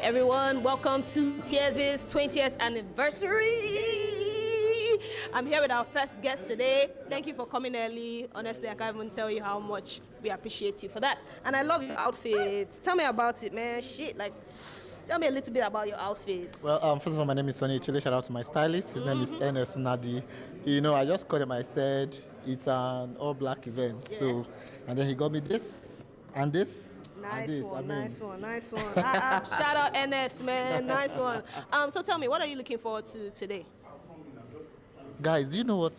everyone. Welcome to Tears' 20th anniversary. I'm here with our first guest today. Thank you for coming early. Honestly, I can't even tell you how much we appreciate you for that. And I love your outfit. Tell me about it, man. Tell me a little bit about your outfits. Well, first of all, my name is Sonny Chile. Shout out to my stylist. His name is Ernest Nadi. I just called him. I said it's an all-black event. Yeah. So, and then he got me this and this. Nice and this. one. Shout out Ernest, man. Nice one. So tell me, what are you looking forward to today? Guys, do you know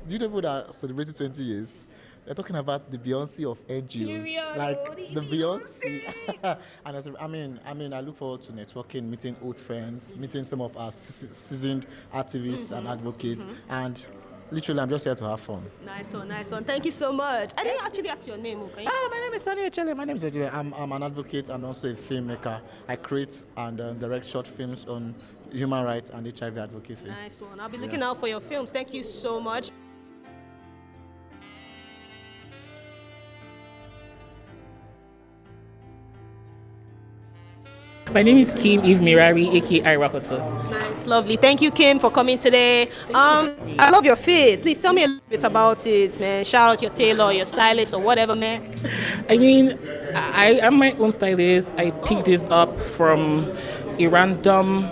people that are celebrating 20 years? They're talking about the Beyonce of NGOs, like the Beyonce. And I look forward to networking, meeting old friends, meeting some of our seasoned activists and advocates, and literally, I'm just here to have fun. Nice one. Thank you so much. I didn't actually ask your name. Okay? My name is Sonny Echele. I'm an advocate and also a filmmaker. I create and direct short films on human rights and HIV advocacy. Nice one. I'll be looking out for your films. Thank you so much. My name is Kim Eve Mirari, aka Irakotos. Nice, lovely. Thank you, Kim, for coming today. I love your fit. Please tell me a little bit about it, man. Shout out your tailor, your stylist, or whatever, man. I am my own stylist. I picked this up from a random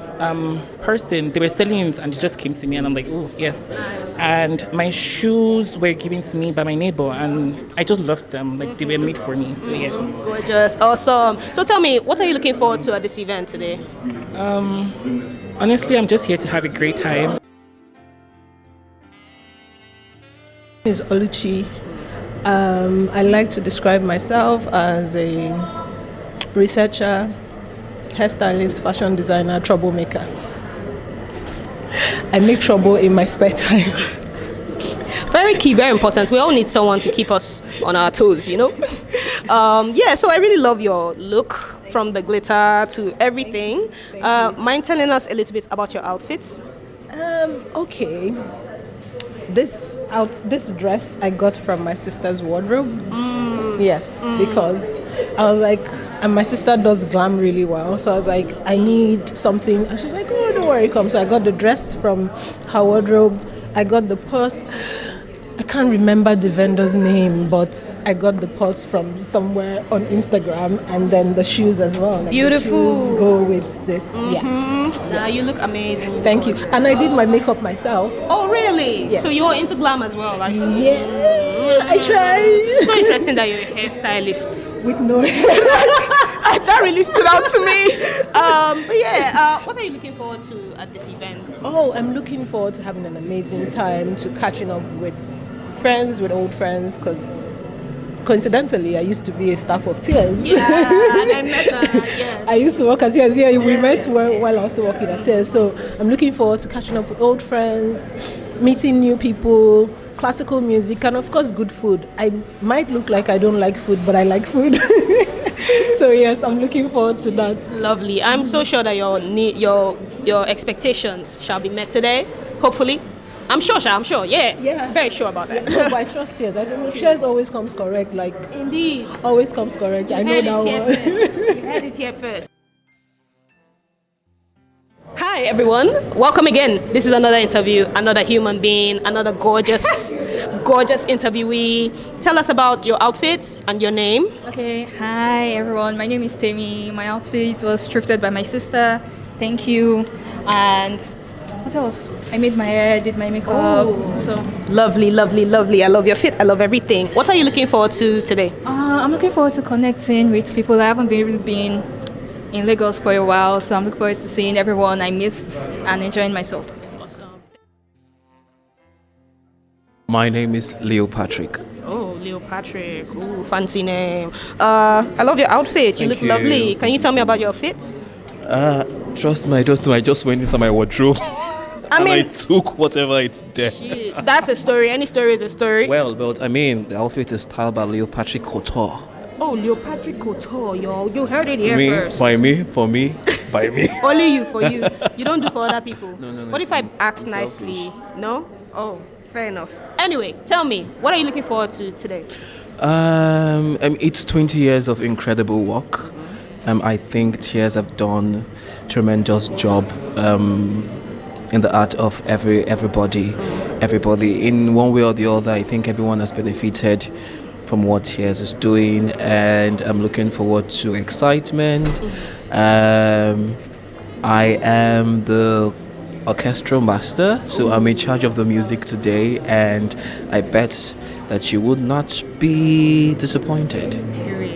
person. They were selling it and it just came to me and I'm like, oh, yes. Nice. And my shoes were given to me by my neighbor and I just loved them. Like, they were made for me. So, yes. Gorgeous. Awesome. So tell me, what are you looking forward to at this event today? Honestly, I'm just here to have a great time. Is Oluchi. I like to describe myself as a researcher, hairstylist, fashion designer, troublemaker. I make trouble in my spare time. Very key, very important. We all need someone to keep us on our toes, So I really love your look, from the glitter to everything. Mind telling us a little bit about your outfits? Okay. This dress I got from my sister's wardrobe. Yes, because I was like, and my sister does glam really well, so I was like, I need something, and she's like, oh, don't worry, come. So I got the dress from her wardrobe. I got the purse. I can't remember the vendor's name, but I got the purse from somewhere on Instagram, and then the shoes as well. Like, beautiful. The shoes go with this. Yeah. Nah, you look amazing. Thank you. And I did my makeup myself. Oh, really? Yes. So you're into glam as well, I see. Yeah, I try. So interesting that you're a hairstylist. With no That really stood out to me. What are you looking forward to at this event? Oh, I'm looking forward to having an amazing time, to catching up with friends, with old friends, because coincidentally, I used to be a staff of Tears. Yeah, and I met her, yes. I used to work at Tears. Yeah, we met while I was still working at Tears. So I'm looking forward to catching up with old friends, meeting new people, classical music, and of course, good food. I might look like I don't like food, but I like food. So yes, I'm looking forward to that. Lovely. I'm so sure that your expectations shall be met today. Hopefully. I'm sure. Yeah. Very sure about that. No, but I trust Tears. I don't know. Tears always comes correct. Like, indeed. Always comes correct. I know that one. You heard it here first. Hi everyone, welcome again. This is another interview, another human being, another gorgeous interviewee. Tell us about your outfit and your name. Okay, hi everyone. My name is Temi. My outfit was thrifted by my sister. Thank you. And what else? I made my hair, did my makeup. Oh. So lovely. I love your fit. I love everything. What are you looking forward to today? I'm looking forward to connecting with people. I haven't really been in Lagos for a while, so I'm looking forward to seeing everyone I missed and enjoying myself. Awesome. My name is Leo Patrick. Oh, Leo Patrick. Ooh, fancy name. I love your outfit. You Thank look lovely. Can you tell me so about your fit? Trust me, I don't know. I just went inside my wardrobe. I mean, took whatever it's there. Shit, that's a story. Any story is a story. Well, but the outfit is styled by Leo Patrick Couture. Oh, Leo Patrick Couture, yo. You heard it here Me, first. by me, for me, by me. Only you, for you. You don't do for other people. No, What if I ask I'm nicely? selfish. No? Oh, fair enough. Anyway, tell me, what are you looking forward to today? It's 20 years of incredible work. I think Tears have done tremendous job in the art of everybody. In one way or the other, I think everyone has benefited from what Tears is doing, and I'm looking forward to excitement. I am the orchestral master, so I'm in charge of the music today, and I bet that you would not be disappointed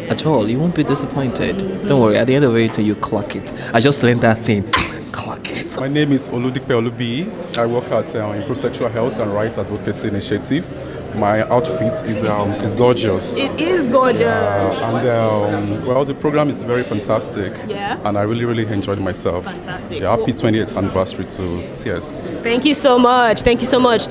at all. You won't be disappointed. Don't worry, at the end of it, you clock it. I just learned that thing. Clock it. My name is Oludipe Olubi. I work at Improve Sexual Health and Rights Advocacy Initiative. My outfit is gorgeous. It is gorgeous. Well, the program is very fantastic. Yeah. And I really enjoyed myself. Fantastic. Yeah, happy 20th anniversary to Tears. Thank you so much. Thank you so much.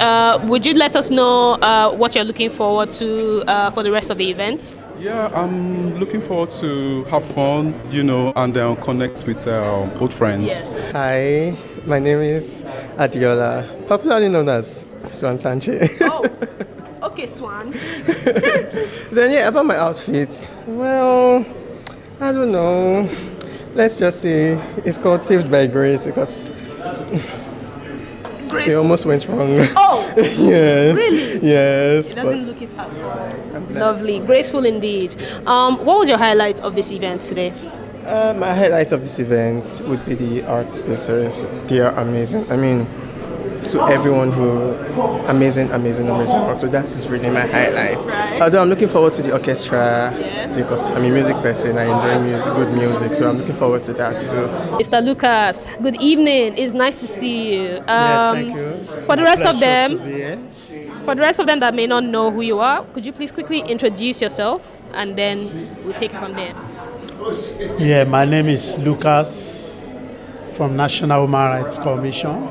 Would you let us know what you're looking forward to for the rest of the event? Yeah, I'm looking forward to have fun, and connect with old friends. Yes. Hi, my name is Adiola, popularly known as Swan Sanche. Oh, okay, Swan. Then yeah, about my outfit, well, I don't know. Let's just say it's called Saved by Grace because Grace. it almost went wrong. Oh, Yes. really? Yes. It doesn't look it at all. Lovely, graceful indeed. What was your highlight of this event today? My highlight of this event would be the art spaces. They are amazing. I mean, to everyone who amazing. So that's really my highlight. Right. Although I'm looking forward to the orchestra because I'm a music person. I enjoy music, good music, so I'm looking forward to that too. Mr. Lucas, good evening. It's nice to see you. Thank you. For the rest of them, To be here. for the rest of them that may not know who you are, could you please quickly introduce yourself and then we'll take it from there. Yeah, my name is Lucas from National Human Rights Commission.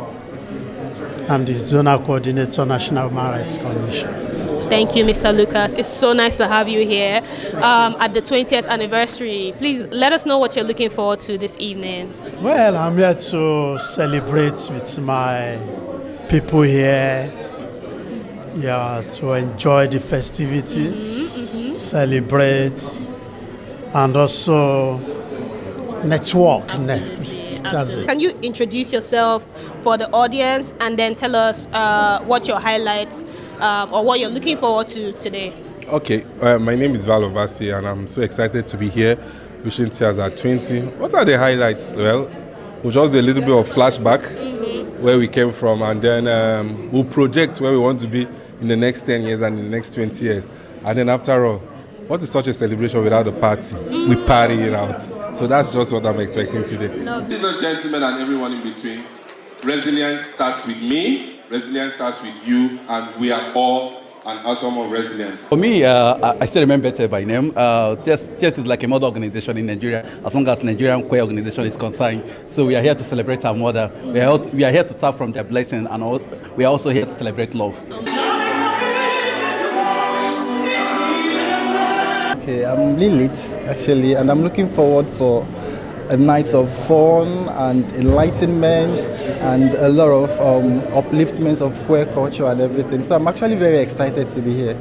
I'm the Zonal Coordinator, National Human Rights Commission. Thank you, Mr. Lucas. It's so nice to have you here at the 20th anniversary. Please let us know what you're looking forward to this evening. Well, I'm here to celebrate with my people here. Yeah, to enjoy the festivities, celebrate, and also network. That's it. Can you introduce yourself for the audience and then tell us what your highlights or what you're looking forward to today? Okay, my name is Val Obasi and I'm so excited to be here wishing Tears at 20. What are the highlights? Well, we'll just do a little bit of flashback where we came from, and then we'll project where we want to be in the next 10 years and in the next 20 years. And then after all, what is such a celebration without a party? We party it out. So that's just what I'm expecting today. Ladies and gentlemen and everyone in between, resilience starts with me, resilience starts with you, and we are all an atom of resilience. For me, I still remember Better by name. Tears is like a mother organization in Nigeria, as long as Nigerian queer organization is concerned. So we are here to celebrate our mother. We are here to tap from their blessing, and we are also here to celebrate love. Okay, I'm Lilith actually, and I'm looking forward for a night of fun and enlightenment and a lot of upliftments of queer culture and everything. So I'm actually very excited to be here.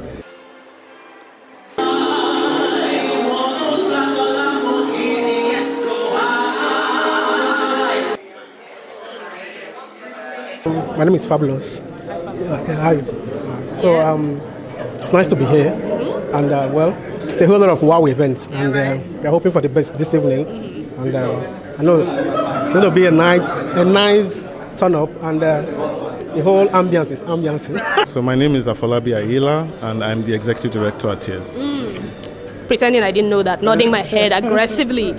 My name is Fabulous. Hi. So it's nice to be here, and well, it's a whole lot of wow events, and we're hoping for the best this evening. And I know it's going to be a nice turn up, and the whole ambiance is ambiance. So my name is Afolabi Ayila, and I'm the executive director at Tears. Pretending I didn't know that, nodding my head aggressively.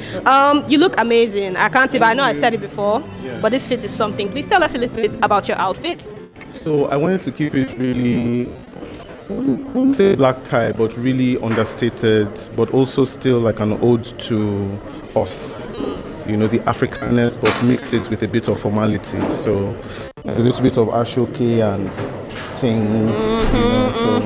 You look amazing. I know I said it before, but this fit is something. Please tell us a little bit about your outfit. So I wanted to keep it really, I wouldn't say black tie, but really understated, but also still like an ode to us. You know, the Africanness, but mix it with a bit of formality. So there's a little bit of ashoke and things, so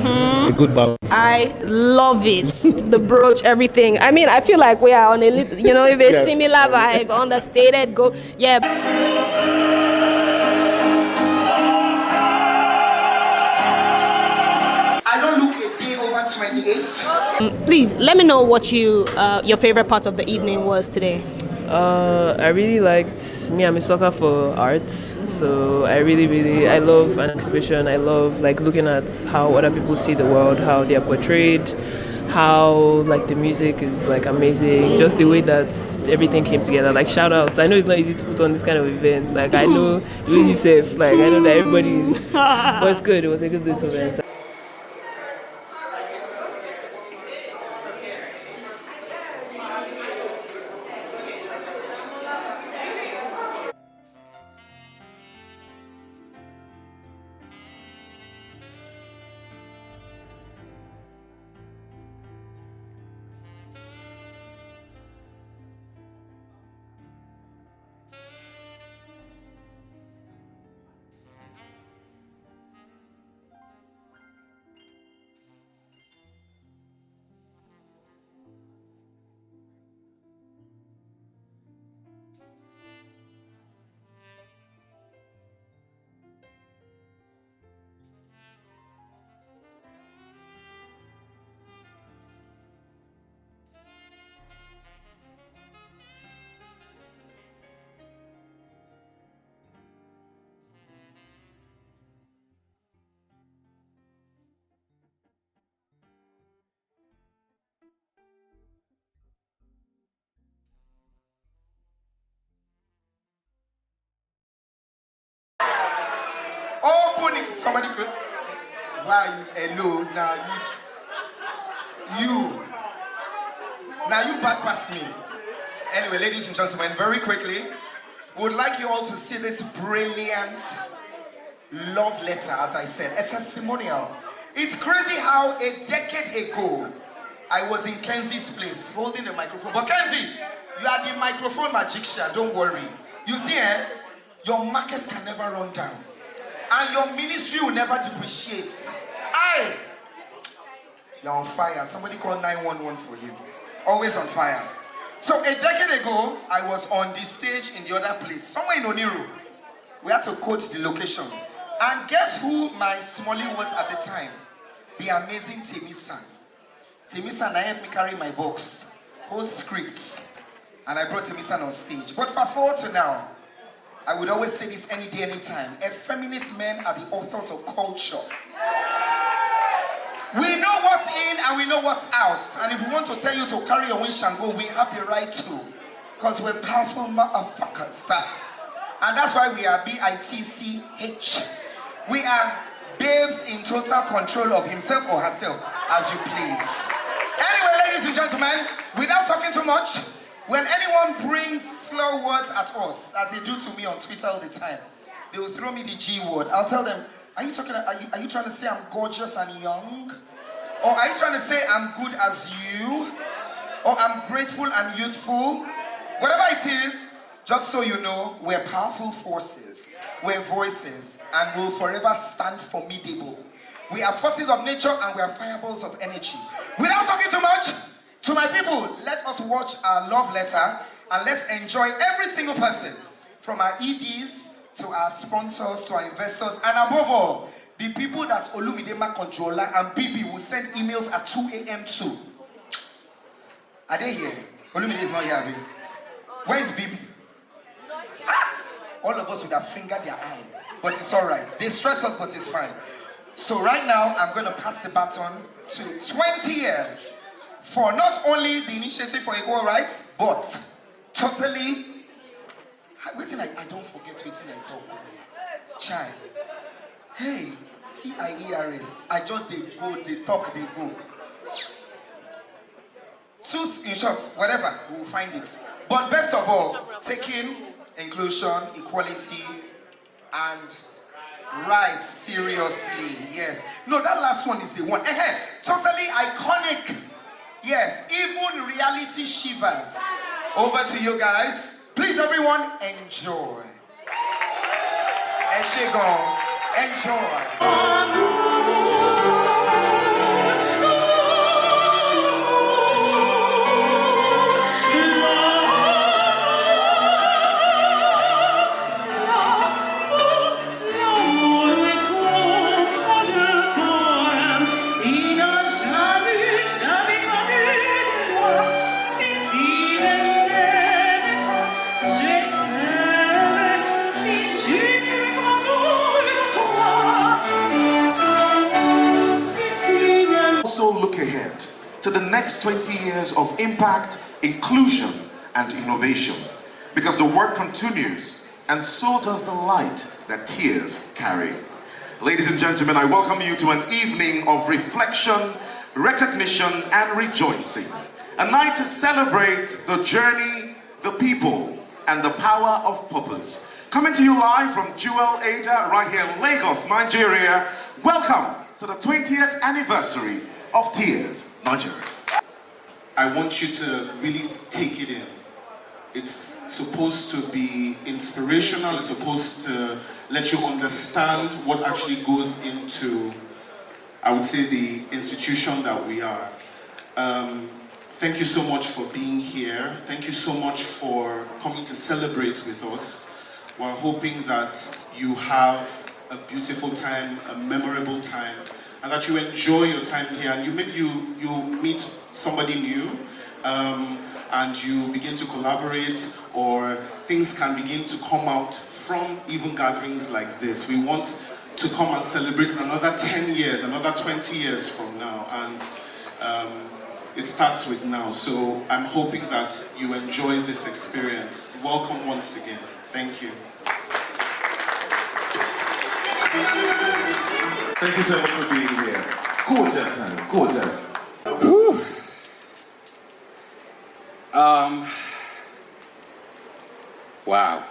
a good balance. I love it. The brooch, everything. I mean, I feel like we are on a little, a similar vibe, understated, I don't look a day over 28. Please let me know what your favorite part of the evening was today. I really liked me. I'm a sucker for art, so I love an exhibition. I love like looking at how other people see the world, how they are portrayed, how like the music is like amazing, just the way that everything came together. Like shout outs. I know it's not easy to put on this kind of events. Like I know really safe. Like I know that everybody is, but it's good. It was a good little event. Opening, somebody could. Why hello now you bypass me. Anyway, ladies and gentlemen, very quickly, we would like you all to see this brilliant love letter, as I said, a testimonial. It's crazy how a decade ago I was in Kenzie's place holding the microphone. But Kenzie, you are the microphone magician, don't worry. You see, your markets can never run down. And your ministry will never depreciate. You're on fire. Somebody call 911 for you. Always on fire. So a decade ago, I was on the stage in the other place, somewhere in Oniru. We had to quote the location. And guess who my Smalley was at the time? The amazing Temi-san. Temi-san, I helped me carry my box, hold scripts, and I brought Temi-san on stage. But fast forward to now, I would always say this any day, anytime. Effeminate men are the authors of culture. We know what's in and we know what's out. And if we want to tell you to carry your wish and go, we have the right to. Because we're powerful motherfuckers. And that's why we are BITCH. We are babes in total control of himself or herself, as you please. Anyway, ladies and gentlemen, without talking too much, when anyone brings slow words at us, as they do to me on Twitter all the time, they will throw me the G word. I'll tell them, are you trying to say I'm gorgeous and young? Or are you trying to say I'm good as you? Or I'm grateful and youthful? Whatever it is, just so you know, we're powerful forces, we're voices, and we'll forever stand formidable. We are forces of nature and we are fireballs of energy. Without talking too much, to my people, let us watch our love letter and let's enjoy every single person, from our EDs to our sponsors to our investors, and above all, the people that Olumidema Controller and Bibi will send emails at 2 a.m. to. Are they here? Olumide is not here, baby. Where is Bibi? All of us would have fingered their eye, but it's all right. They stress us, but it's fine. So right now, I'm going to pass the baton to 20 years for not only the Initiative for Equal Rights, but totally. Waiting, I don't forget waiting I talk. Child. Hey, TIERS. I just they go, they talk, they go. So in short, whatever, we'll find it. But best of all, taking inclusion, equality, and rights seriously. Yes. No, that last one is the one. Totally iconic. Yes, even reality shivers. Over to you guys. Please, everyone, enjoy. Eshegon, enjoy. Ina shabi shabi to the next 20 years of impact, inclusion, and innovation. Because the work continues, and so does the light that tears carry. Ladies and gentlemen, I welcome you to an evening of reflection, recognition, and rejoicing. A night to celebrate the journey, the people, and the power of purpose. Coming to you live from Jewel Ada, right here in Lagos, Nigeria. Welcome to the 20th anniversary of Tears, Nigeria. I want you to really take it in. It's supposed to be inspirational, it's supposed to let you understand what actually goes into, I would say, the institution that we are. Thank you so much for being here. Thank you so much for coming to celebrate with us. We're hoping that you have a beautiful time, a memorable time, and that you enjoy your time here, and you meet somebody new, and you begin to collaborate, or things can begin to come out from even gatherings like this. We want to come and celebrate in another 10 years, another 20 years from now, and it starts with now. So I'm hoping that you enjoy this experience. Welcome once again. Thank you. Thank you so much for being here. Gorgeous, honey, gorgeous. Whew. Wow.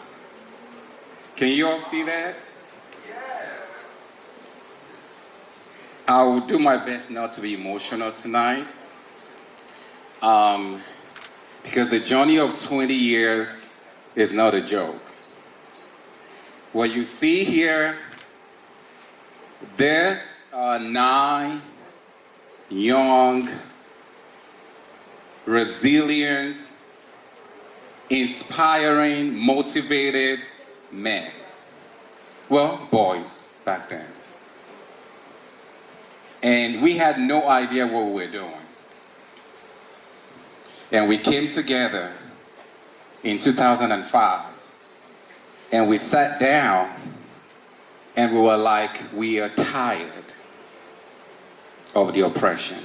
Can you all see that? I will do my best not to be emotional tonight. Because the journey of 20 years is not a joke. What you see here, there's 9 young, resilient, inspiring, motivated men. Well, boys back then. And we had no idea what we were doing. And we came together in 2005, and we sat down, and we were like, we are tired of the oppression.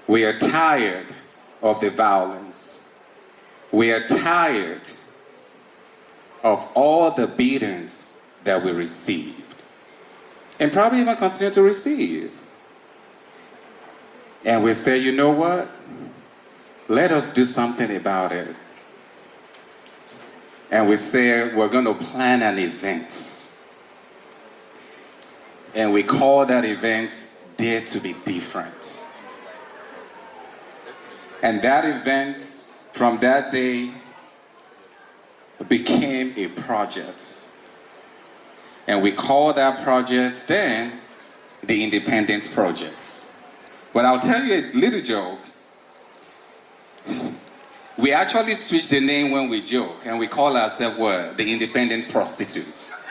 We are tired of the violence. We are tired of all the beatings that we received, and probably even continue to receive. And we say, you know what? Let us do something about it. And we say, we're going to plan an event. And we call that event Dare to be Different. And that event, from that day, became a project. And we called that project then the Independence Project. But I'll tell you a little joke. We actually switched the name when we joke, and we call ourselves what? The Independent Prostitutes.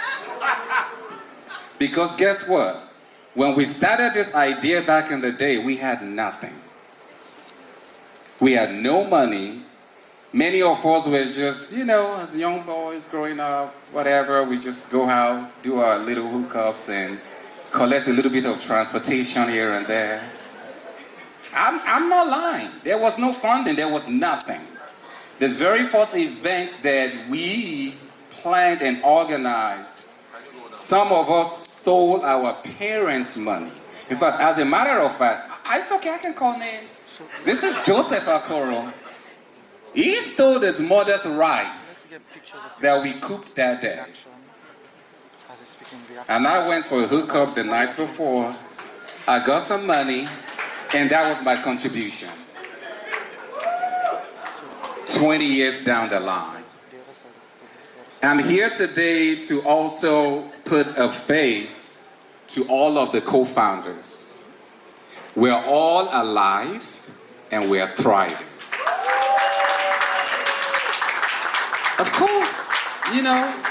Because guess what? When we started this idea back in the day, we had nothing. We had no money. Many of us were just, you know, as young boys growing up, whatever, we just go out, do our little hookups, and collect a little bit of transportation here and there. I'm not lying. There was no funding. There was nothing. The very first events that we planned and organized, some of us stole our parents' money. In fact, as a matter of fact, it's okay, I can call names. This is Joseph Akoro. He stole his mother's rice that we cooked that day. And I went for a hookup the night before. I got some money. And that was my contribution. 20 years down the line. I'm here today to also put a face to all of the co-founders. We're all alive and we're thriving. Of course, you know,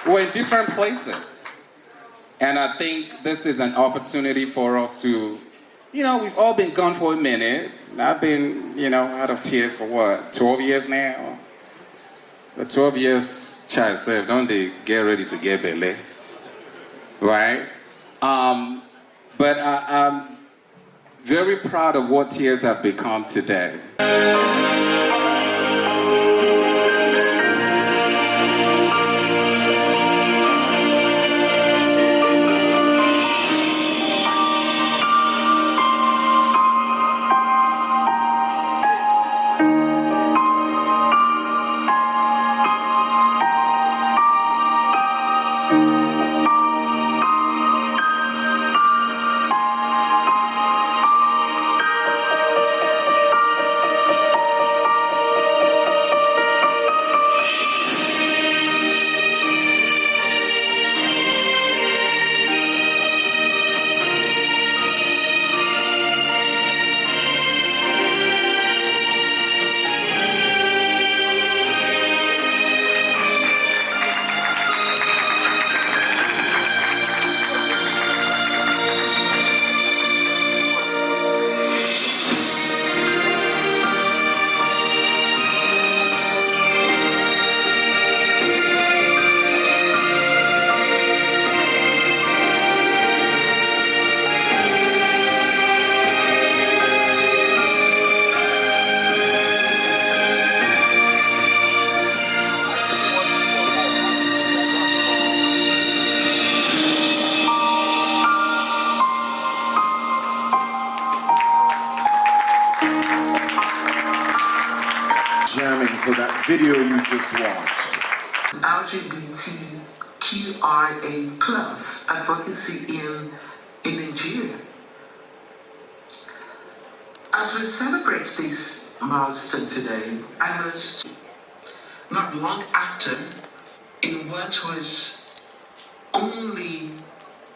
we're in different places. And I think this is an opportunity for us to, you know, we've all been gone for a minute. I've been, you know, out of tears for what, 12 years now? But 12 years, child said, don't they get ready to get belly? Right? But very proud of what Tears have become today. Jamming for that video you just watched. LGBTQIA plus advocacy in Nigeria. As we celebrate this milestone today, I must, not long after, in what was only,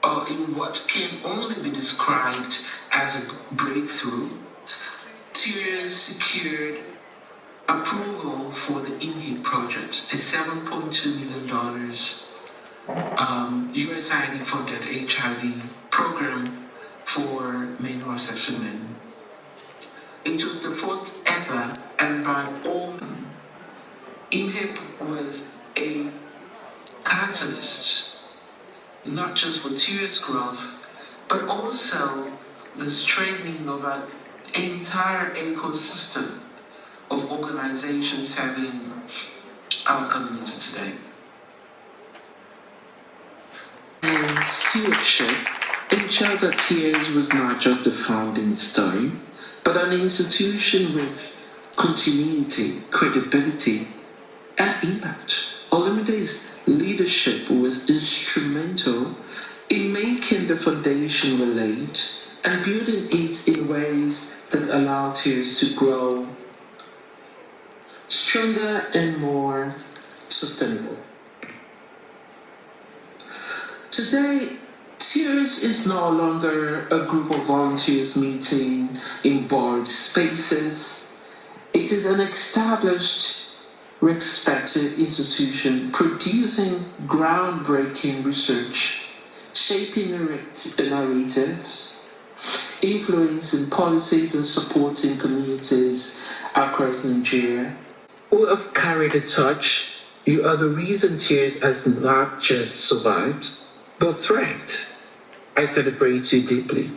or in what can only be described as a breakthrough, Tears secured approval for the INHIB project, a $7.2 million USAID funded HIV program for male homosexual men. It was the first ever, and by all, INHIB was a catalyst, not just for Tears growth, but also the strengthening of our entire ecosystem of organizations serving our community today. And stewardship ensured that Tears was not just a founding story, but an institution with continuity, credibility, and impact. Olumide's leadership was instrumental in making the foundation laid and building it in ways that allowed Tears to grow stronger and more sustainable. Today, Tears is no longer a group of volunteers meeting in board spaces. It is an established, respected institution producing groundbreaking research, shaping narratives, influencing policies and supporting communities across Nigeria. Who have carried a torch, you are the reason Tears has not just survived, but thrived. I celebrate you deeply.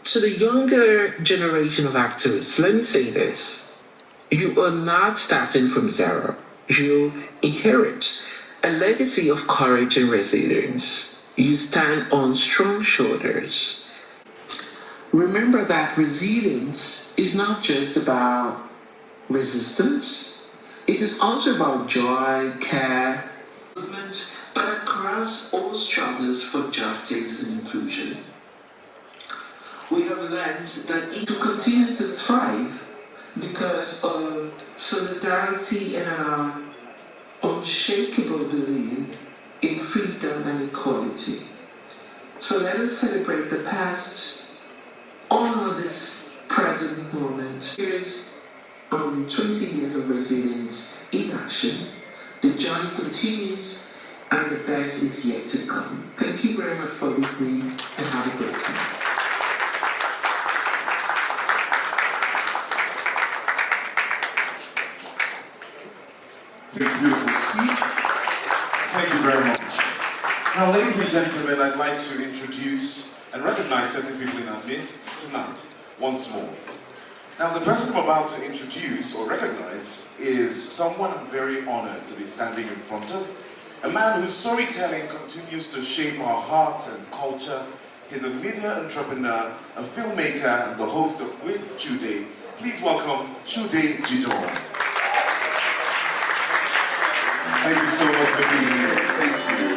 To the younger generation of activists, let me say this. You are not starting from zero. You inherit a legacy of courage and resilience. You stand on strong shoulders. Remember that resilience is not just about resistance. It is also about joy, care, movement, but across all struggles for justice and inclusion. We have learned that it will continue to thrive because of solidarity and our unshakable belief in freedom and equality. So let us celebrate the past, honor this present moment. Here's 20 years of resilience in action. The journey continues and the best is yet to come. Thank you very much for listening and have a great time. Beautiful speech. Thank you very much. Now, ladies and gentlemen, I'd like to introduce and recognize certain people in our midst tonight once more. Now, the person I'm about to introduce or recognize is someone I'm very honored to be standing in front of, a man whose storytelling continues to shape our hearts and culture. He's a media entrepreneur, a filmmaker, and the host of With Chude. Please welcome Chude Jideon. Thank you so much for being here. Thank you.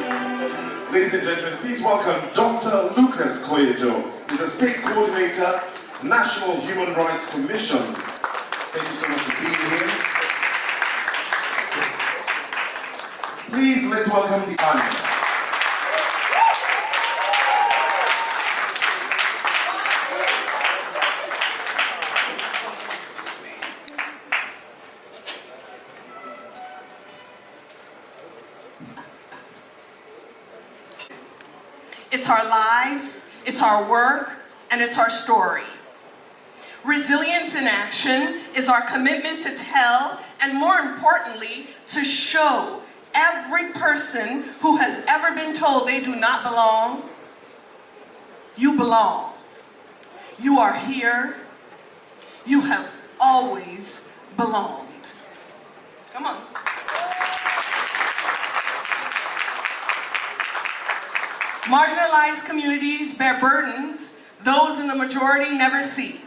Ladies and gentlemen, please welcome Dr. Lucas Koyejo. He's a state coordinator, National Human Rights Commission. Thank you so much for being here. Please, let's welcome the honor. It's our lives, it's our work, and it's our story. Resilience in action is our commitment to tell, and more importantly, to show every person who has ever been told they do not belong, you belong. You are here. You have always belonged. Come on. Marginalized communities bear burdens those in the majority never see.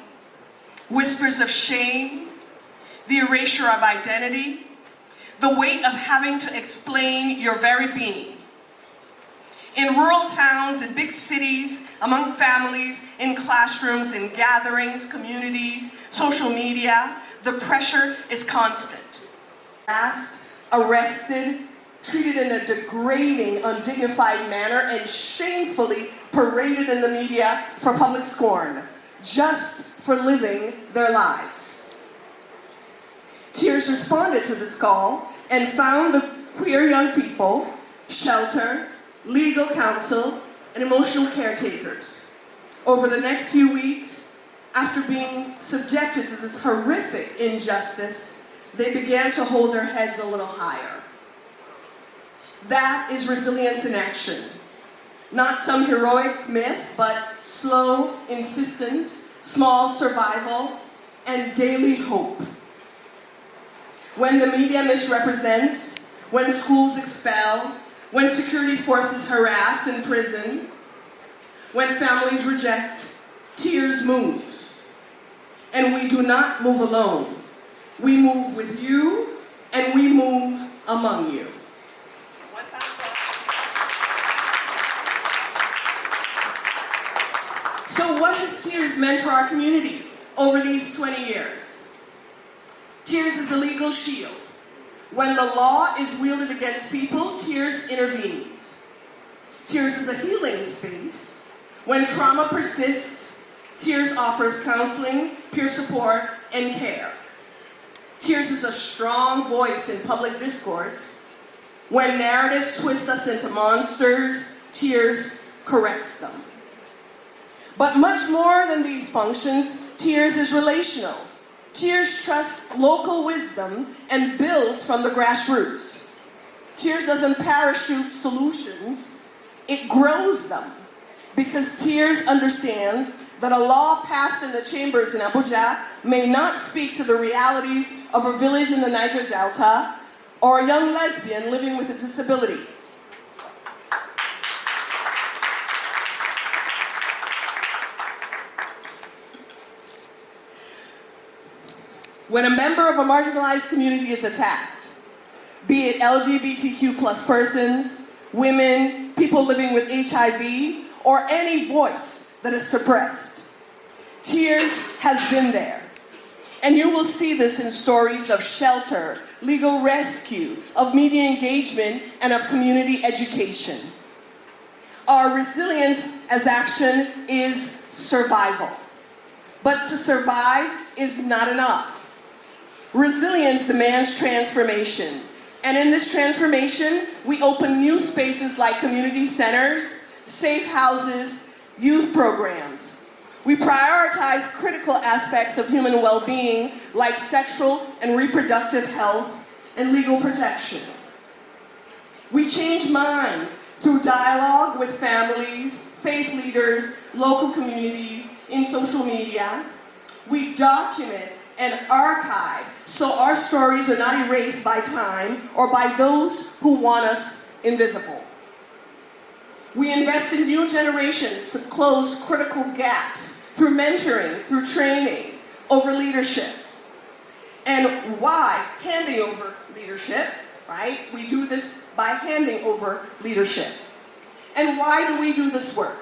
Whispers of shame, the erasure of identity, the weight of having to explain your very being. In rural towns, in big cities, among families, in classrooms, in gatherings, communities, social media, the pressure is constant. Asked, arrested, treated in a degrading, undignified manner, and shamefully paraded in the media for public scorn, just for living their lives. Tears responded to this call and found the queer young people shelter, legal counsel, and emotional caretakers. Over the next few weeks, after being subjected to this horrific injustice, they began to hold their heads a little higher. That is resilience in action. Not some heroic myth, but slow insistence, small survival, and daily hope. When the media misrepresents, when schools expel, when security forces harass in prison, when families reject, Tears moves. And we do not move alone. We move with you, and we move among you. So what has Tears meant to our community over these 20 years? Tears is a legal shield. When the law is wielded against people, Tears intervenes. Tears is a healing space. When trauma persists, Tears offers counseling, peer support, and care. Tears is a strong voice in public discourse. When narratives twist us into monsters, Tears corrects them. But much more than these functions, Tears is relational. Tears trusts local wisdom and builds from the grassroots. Tears doesn't parachute solutions, it grows them. Because Tears understands that a law passed in the chambers in Abuja may not speak to the realities of a village in the Niger Delta or a young lesbian living with a disability. When a member of a marginalized community is attacked, be it LGBTQ plus persons, women, people living with HIV, or any voice that is suppressed, Tears has been there. And you will see this in stories of shelter, legal rescue, of media engagement, and of community education. Our resilience as action is survival. But to survive is not enough. Resilience demands transformation. And in this transformation, we open new spaces like community centers, safe houses, youth programs. We prioritize critical aspects of human well-being like sexual and reproductive health and legal protection. We change minds through dialogue with families, faith leaders, local communities, in social media. We document and archive so our stories are not erased by time or by those who want us invisible. We invest in new generations to close critical gaps through mentoring, through training, over leadership. And why? Handing over leadership, right? We do this by handing over leadership. And why do we do this work?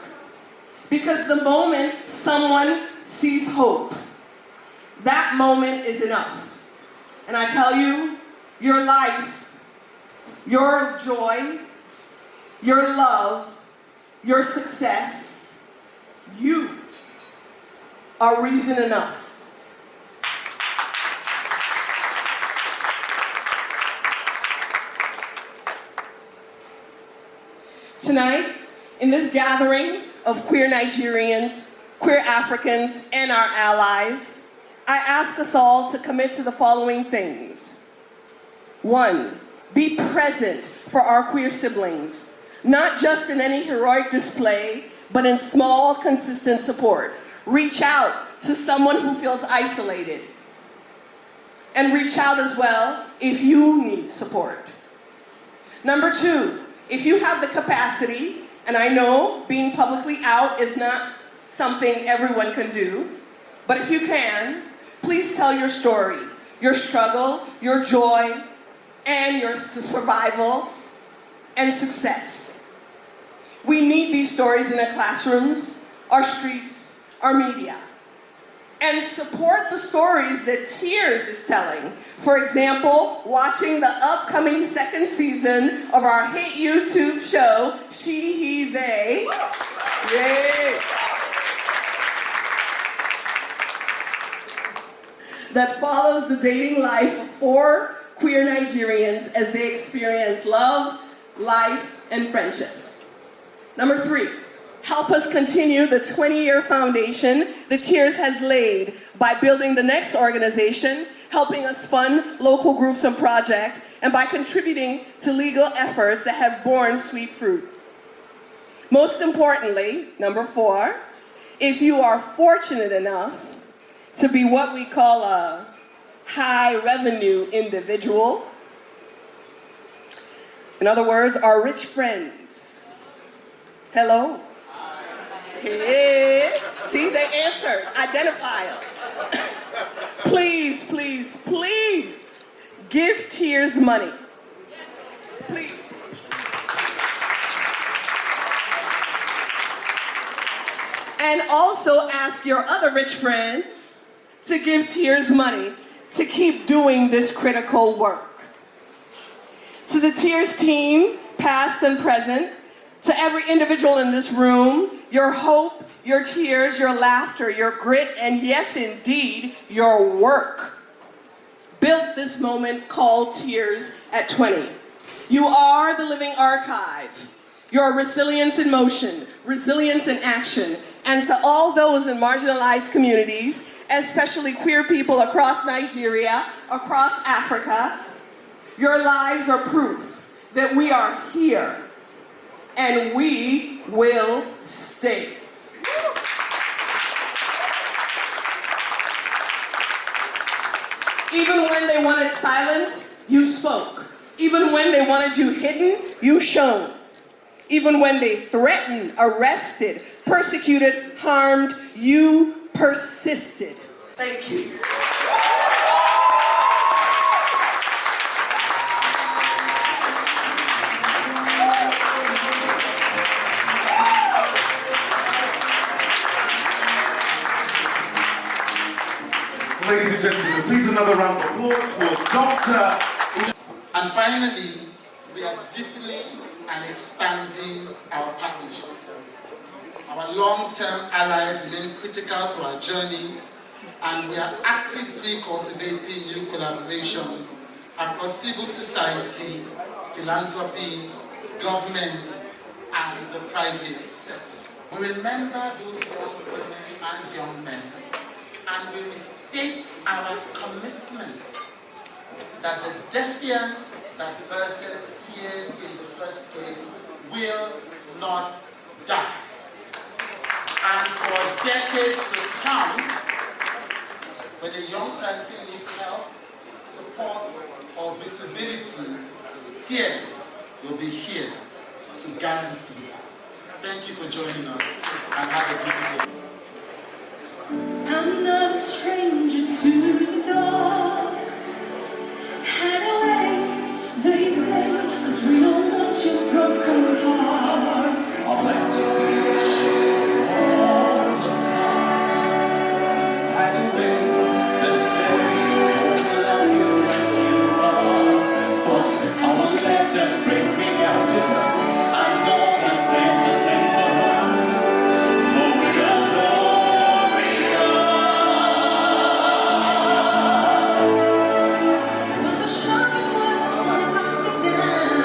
Because the moment someone sees hope, that moment is enough. And I tell you, your life, your joy, your love, your success, you are reason enough. Tonight, in this gathering of queer Nigerians, queer Africans, and our allies, I ask us all to commit to the following things. 1, be present for our queer siblings, not just in any heroic display, but in small, consistent support. Reach out to someone who feels isolated. And reach out as well if you need support. Number 2, if you have the capacity, and I know being publicly out is not something everyone can do, but if you can, please tell your story, your struggle, your joy, and your survival and success. We need these stories in our classrooms, our streets, our media. And support the stories that Tears is telling. For example, watching the upcoming 2nd season of our hit YouTube show, She, He, They. Yay! That follows the dating life of 4 queer Nigerians as they experience love, life, and friendships. Number 3, help us continue the 20-year foundation that Tears has laid by building the next organization, helping us fund local groups and projects, and by contributing to legal efforts that have borne sweet fruit. Most importantly, number 4, if you are fortunate enough to be what we call a high-revenue individual, in other words, our rich friends, hello? Hey, see, they answered. Identify them. Please, please, please give Tears money. Please. And also ask your other rich friends to give Tears money to keep doing this critical work. To the Tears team, past and present, to every individual in this room, your hope, your tears, your laughter, your grit, and yes, indeed, your work built this moment called Tears at 20. You are the living archive. Your resilience in motion, resilience in action, and to all those in marginalized communities, especially queer people across Nigeria, across Africa, your lives are proof that we are here and we will stay. Even when they wanted silence, you spoke. Even when they wanted you hidden, you shone. Even when they threatened, arrested, persecuted, harmed, you persisted. Thank you. Ladies and gentlemen, please another round of applause for Dr. And finally, we are deepening and expanding our partnership. Our long-term allies remain critical to our journey, and we are actively cultivating new collaborations across civil society, philanthropy, government, and the private sector. We remember those young women and young men, and we restate our commitment that the defiance that birthed Tears in the first place will not die. decades to come, when a young person needs help, support, or visibility, Tears will be here to guarantee that. Thank you for joining us and have a beautiful day. I'm not a stranger to the dark. Hide away, they say, 'cause we don't want your broken heart. I'd like to be a shade on the stars. Hide away, they say, don't love you as you are. But I won't let them bring me down to dust. I know that there's a place for us, for we are glorious. But the sharpest words wanna knock me down.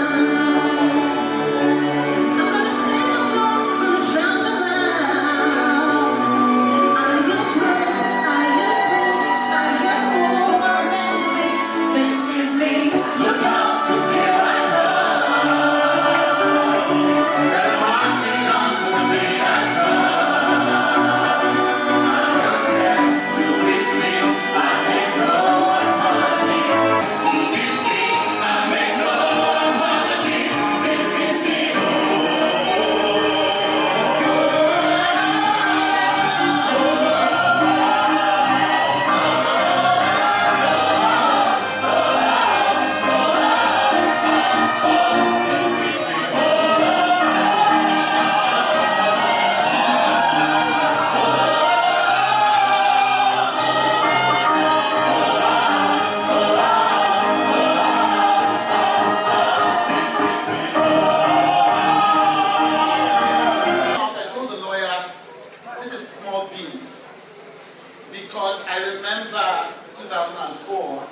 I'm gonna sing the floor, gonna drown them out. I am brave, I am bruised, I am who I'm meant to be. This is me. Look out, 'cause here I come. And I'm marching on to the beat I trust. I'm just here to be seen. I make no apologies. To be seen, I make no apologies. This is the I told the lawyer, this is small piece, because I remember 2004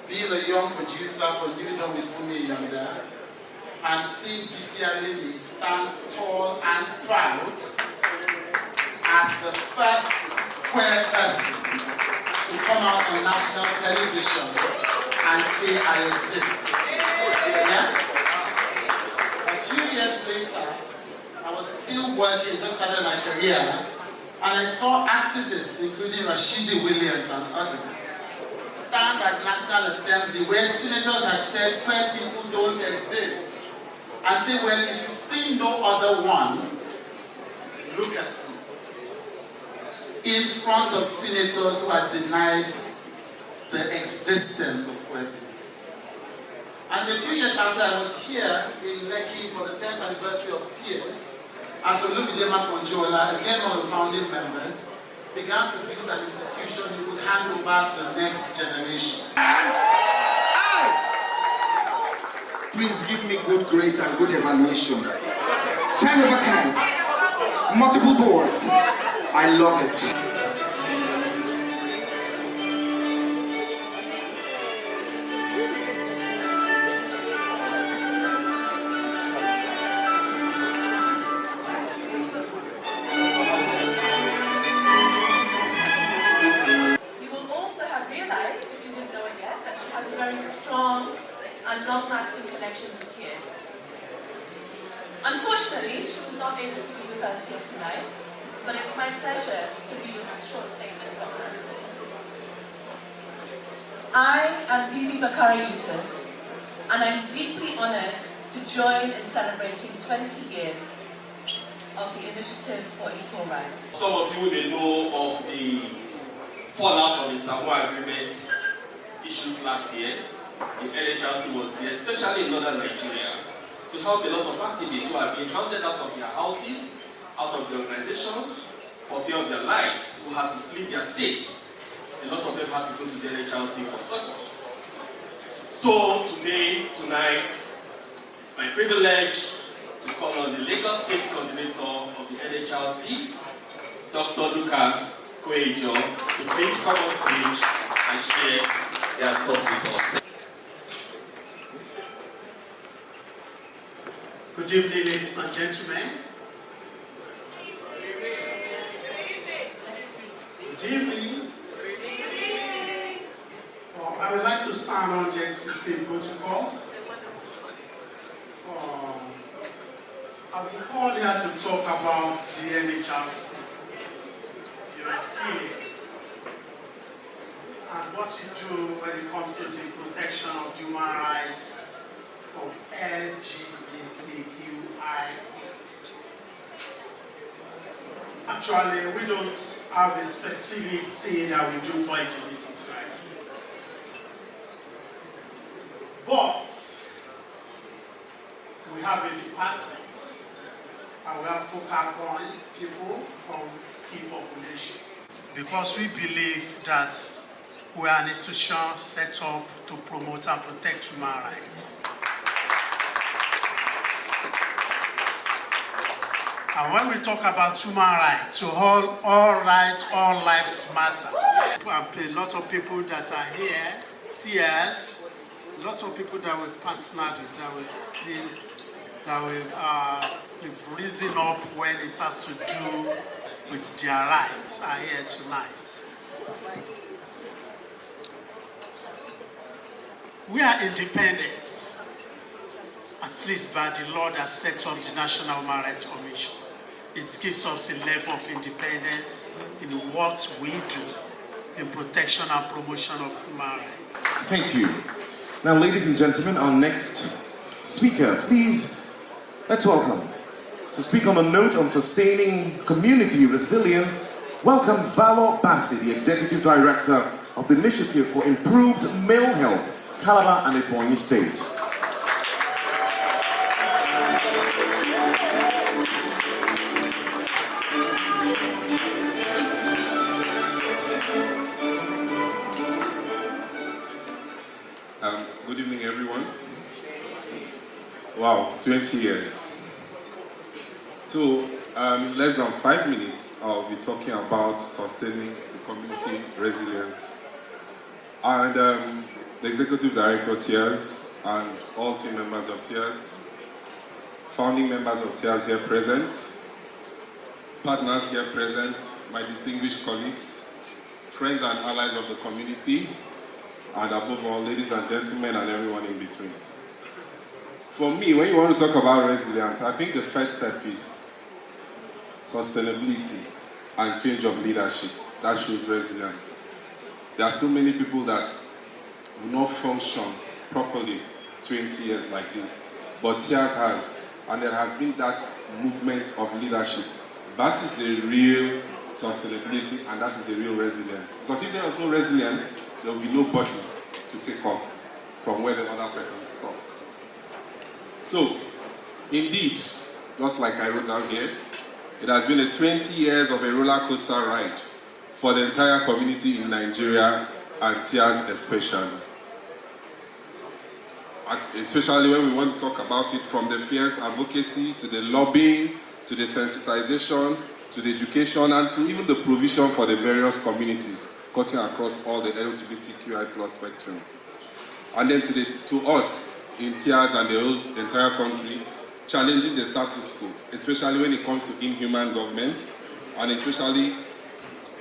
being a young producer for New Dawn with Funmi Yanda and seeing Bisi Alimi stand tall and proud as the first queer person to come out on national television and say I exist. Yeah? A few years later, I was still working, just started my career, and I saw activists, including Rashidi Williams and others, stand at National Assembly where senators had said queer people don't exist, and say, well, if you see no other one, look at me. In front of senators who had denied the existence of queer people. And a few years after I was here in Lekki for the 10th anniversary of Tears, as Olumide Makonjola, again one of the founding members, began to build an institution he would hand over to the next generation. Please give me good grades and good evaluation. 10 over 10. Multiple boards. I love it. You will also have realized, if you didn't know it yet, that she has a very strong and long-lasting connection to Tears. Unfortunately, she was not able to be with us here tonight, but it's my pleasure to read a short statement from her. I am Bibi Bakari Yusuf, and I'm deeply honored to join in celebrating 20 years of the Initiative for Equal Rights. Some of you may know of the fallout of the Samoa Agreement issues last year. The NHRC was there, especially in northern Nigeria, to help a lot of activists who have been hounded out of their houses, out of their organizations, for fear of their lives, who had to flee their states. A lot of them had to go to the NHRC for support. So today, tonight, it's my privilege to call on the Lagos State Coordinator of the NHRC, Dr. Lucas Koejo, to please come on stage and share their thoughts with us. Good evening, ladies and gentlemen. Good evening. I would like to stand on the existing protocols. I've been called here to talk about the NHRC. resilience and what you do when it comes to the protection of human rights of LGBTQIA. Actually, we don't have a specific thing that we do for LGBTQIA. But we have a department and we have focal point people from key populations. Because we believe that we are an institution set up to promote and protect human rights. And when we talk about human rights, so all rights, all lives matter. And a lot of people that are here, Tears, a lot of people that we've partnered with, that we've risen up when it has to do with their rights are here tonight. We are independent, at least by the law that sets up the National Human Rights Commission. It gives us a level of independence in what we do in protection and promotion of human rights. Thank you. Now, ladies and gentlemen, our next speaker, please, let's welcome, to speak on a note on sustaining community resilience, welcome Valor Bassi, the Executive Director of the Initiative for Improved Male Health, Calabar and Ebonyi State. Good evening, everyone. Wow, 20 years. So, in less than 5 minutes, I'll be talking about sustaining the community resilience. And the Executive Director, Tears, and all team members of Tears, founding members of Tears here present, partners here present, my distinguished colleagues, friends and allies of the community, and above all, ladies and gentlemen and everyone in between. For me, when you want to talk about resilience, I think the first step is sustainability and change of leadership. That shows resilience. There are so many people that will not function properly 20 years like this, but Tears has, and there has been that movement of leadership. That is the real sustainability, and that is the real resilience. Because if there was no resilience, there will be nobody to take up from where the other person stops. So, indeed, just like I wrote down here, it has been 20 years of a roller coaster ride for the entire community in Nigeria and Tears especially. Especially when we want to talk about it from the fierce advocacy to the lobbying, to the sensitization, to the education, and to even the provision for the various communities, cutting across all the LGBTQI+ spectrum. And then to us in Tears and the entire country, challenging the status quo, especially when it comes to inhuman government, and especially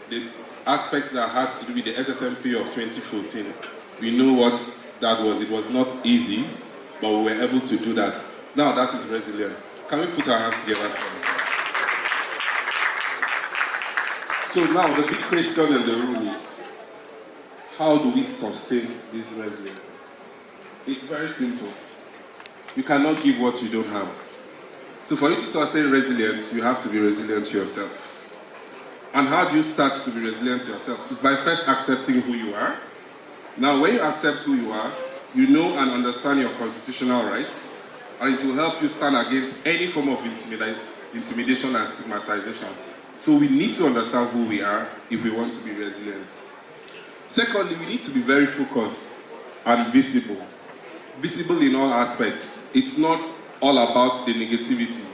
the aspect that has to do with the SSMP of 2014. We know what that was. It was not easy, but we were able to do that. Now that is resilience. Can we put our hands together for this? So now the big question in the room is, how do we sustain this resilience? It's very simple. You cannot give what you don't have. So for you to sustain resilience, you have to be resilient to yourself. And how do you start to be resilient to yourself? It's by first accepting who you are. Now, when you accept who you are, you know and understand your constitutional rights, and it will help you stand against any form of intimidation and stigmatization. So we need to understand who we are if we want to be resilient. Secondly, we need to be very focused and visible. Visible in all aspects. It's not all about the negativity.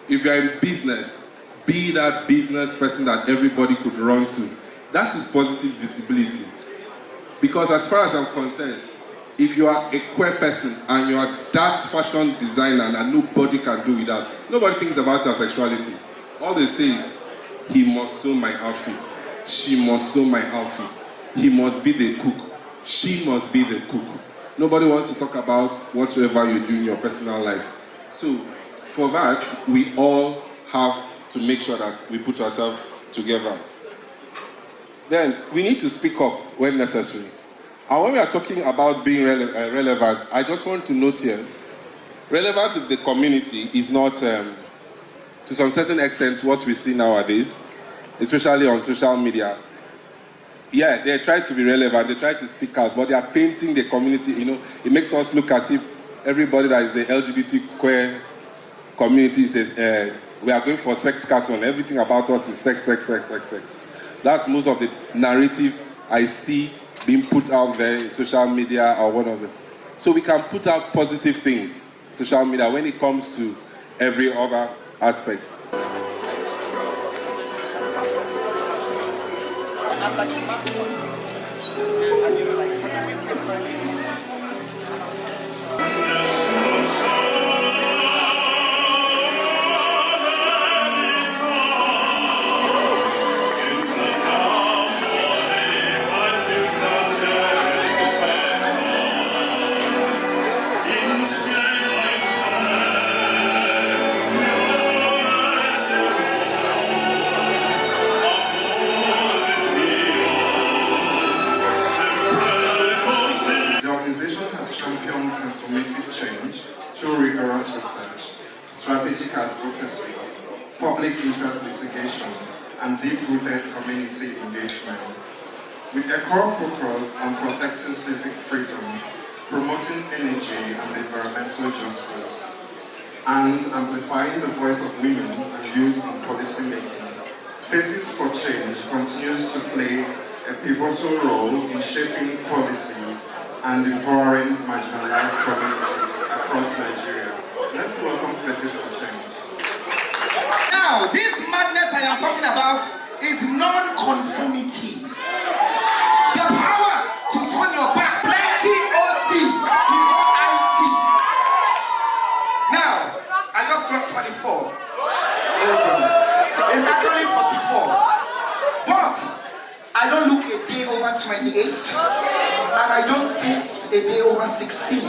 If you're in business, be that business person that everybody could run to. That is positive visibility. Because as far as I'm concerned, if you are a queer person and you are that fashion designer and nobody can do without, nobody thinks about your sexuality. All they say is, he must sew my outfit. She must sew my outfit. He must be the cook. She must be the cook. Nobody wants to talk about whatever you do in your personal life. So, for that, we all have to make sure that we put ourselves together. then we need to speak up when necessary. And when we are talking about being relevant, I just want to note here, relevance of the community is not, to some certain extent, what we see nowadays, especially on social media. Yeah, they try to be relevant, they try to speak out, but they are painting the community, you know, it makes us look as if everybody that is the LGBT queer community says, we are going for sex cartoon, everything about us is sex, sex, sex, sex, sex. That's most of the narrative I see being put out there in social media or one of them. So we can put out positive things, social media, when it comes to every other aspect. Rigorous research, strategic advocacy, public interest litigation, and deep-rooted community engagement. With a core focus on protecting civic freedoms, promoting energy and environmental justice, and amplifying the voice of women and youth in policy making, Spaces for Change continues to play a pivotal role in shaping policies and empowering marginalized communities across Nigeria. Let's welcome Spaces for Change. Now, this madness I am talking about is non-conformity. The power to turn your back, plenty OT before IT. Now, I just got 24. It's actually 44. But I don't look a day over 28, and I don't taste a day over 16.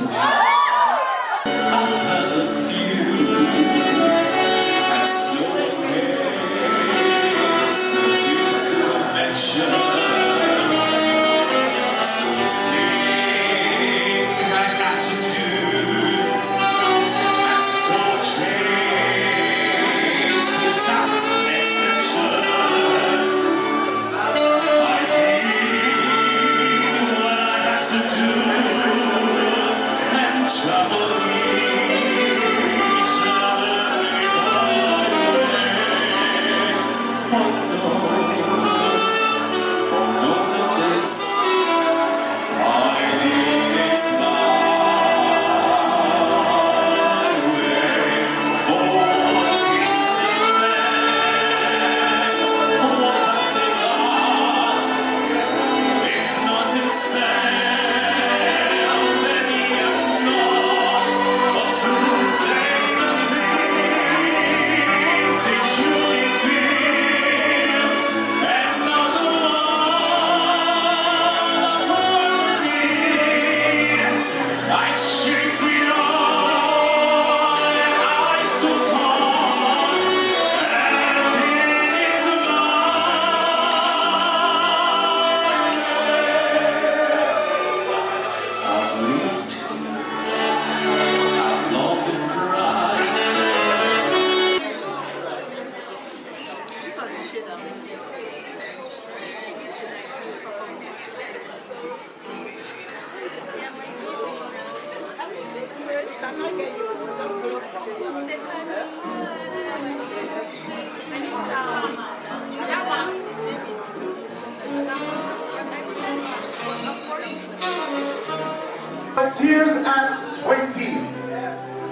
Tears at 20.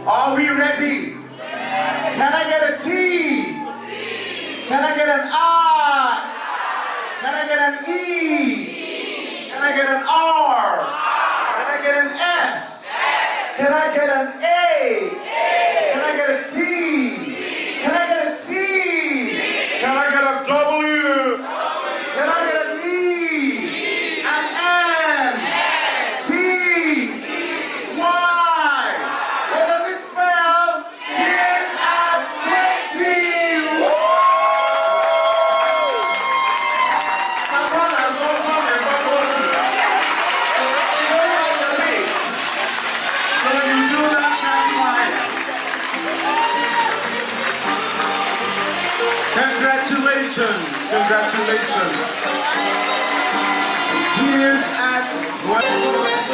Are we ready? Can I get a T? Can I get an I? Can I get an E? Can I get an R? Can I get an S? Can I get an A? Can I get a T? Can I get a T? Can I get a W? Can I get an E? An N? T? Y? What does it spell? Tears at 20! My brothers, Congratulations. Congratulations. Tears at 12.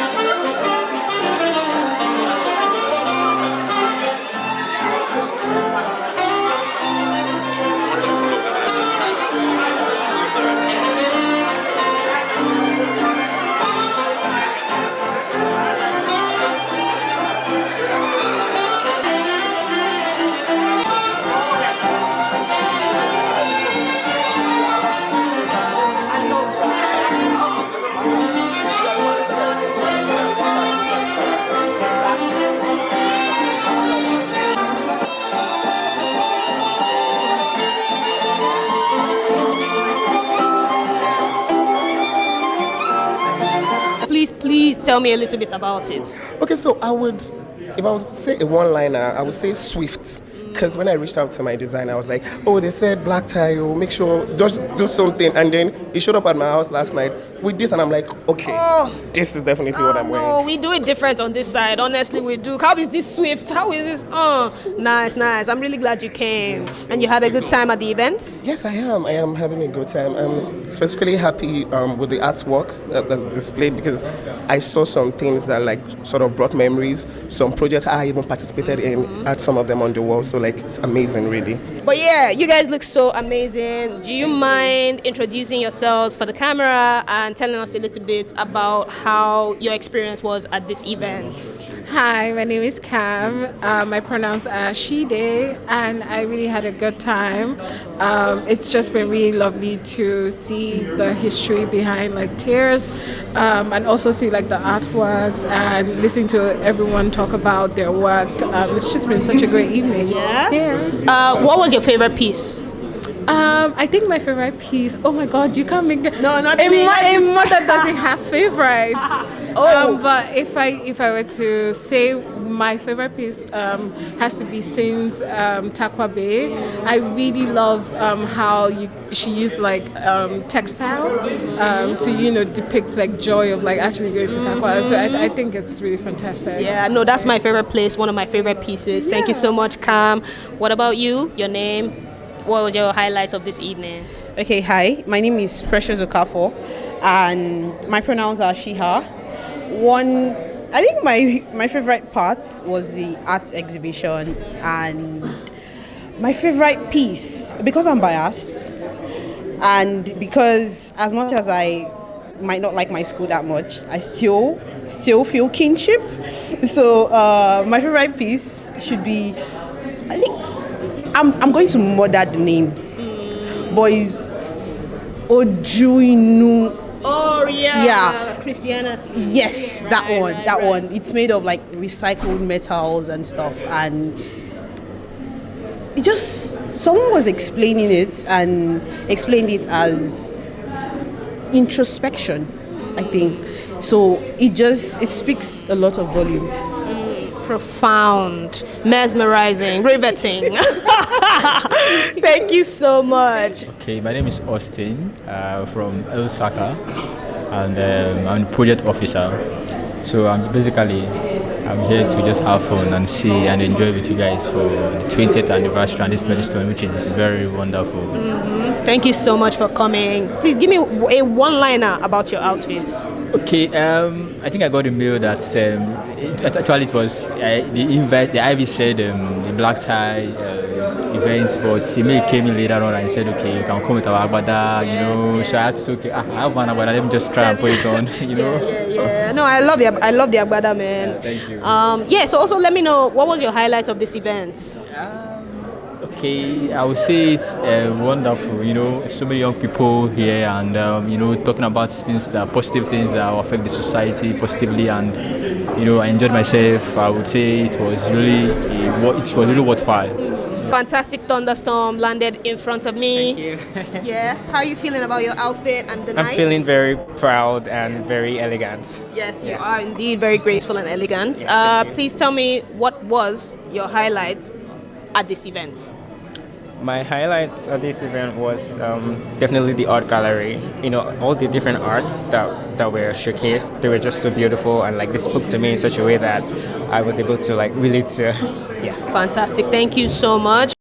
Please tell me a little bit about it. Okay, so if I was to say a one-liner, I would say swift. Because when I reached out to my designer, I was like, oh, they said black tie, oh, make sure, just do something. And then he showed up at my house last night with this, and I'm like, okay, this is definitely what I'm wearing. No, we do it different on this side. Honestly, we do. How is this swift? How is this? Nice. I'm really glad you came. And you had a good time at the event? Yes, I am. I am having a good time. I'm specifically happy with the artworks that's displayed, because I saw some things that like sort of brought memories. Some projects I even participated in, had some of them on the wall. So like, it's amazing, really. But yeah, you guys look so amazing. Do you mind introducing yourselves for the camera and telling us a little bit about how your experience was at this event? Hi, my name is Cam. My pronouns are she, they, and I really had a good time. It's just been really lovely to see the history behind like Tears, and also see like the artworks and listen to everyone talk about their work. It's just been such a great evening. Yeah. What was your favorite piece? I think my favorite piece. Oh my God, you can't make no, not a me. mother doesn't have favorites. But if I were to say my favorite piece has to be Sin's Takwa Bay. I really love how she used like textile to depict like joy of like actually going to Takwa. So I think it's really fantastic. Yeah, no, that's my favorite place. One of my favorite pieces. Yeah. Thank you so much, Cam. What about you? Your name? What was your highlights of this evening? Okay, hi. My name is Precious Okafor, and my pronouns are she, her. I think my favorite part was the art exhibition, and my favorite piece, because I'm biased, and because as much as I might not like my school that much, I still feel kinship. So my favorite piece should be, I think, I'm going to murder the name, but it's Ojuinu. Oh yeah. Christiana's piece. Yes, yeah, that one. It's made of like recycled metals and stuff, and it just, someone was explaining it and explained it as introspection, I think. So it speaks a lot of volume. Profound, mesmerizing, riveting. Thank you so much. Okay, my name is Austin from Osaka, and I'm the project officer. So I'm here to just have fun and see and enjoy with you guys for the 20th anniversary and this milestone, which is very wonderful. Mm-hmm. Thank you so much for coming. Please give me a one-liner about your outfits. Okay, I think I got a mail that it was the invite. The Ivy said the black tie event, but Simi came in later on and said, okay, you can come with our agbada, So I had to say, okay, I have one agbada, let me just try and put it on, Yeah. No, I love the agbada, man. Yeah, thank you. So also let me know, what was your highlights of this event? Okay, I would say it's wonderful, so many young people here and, talking about things that positive things that will affect the society positively, and, I enjoyed myself. I would say it was really worthwhile. Fantastic thunderstorm landed in front of me. Thank you. Yeah. How are you feeling about your outfit and the night? I'm feeling very proud and very elegant. Yes, you are indeed very graceful and elegant. Please tell me, what was your highlights at this event? My highlights at this event was definitely the art gallery. All the different arts that were showcased, they were just so beautiful, and they spoke to me in such a way that I was able to relate to. Fantastic. Thank you so much.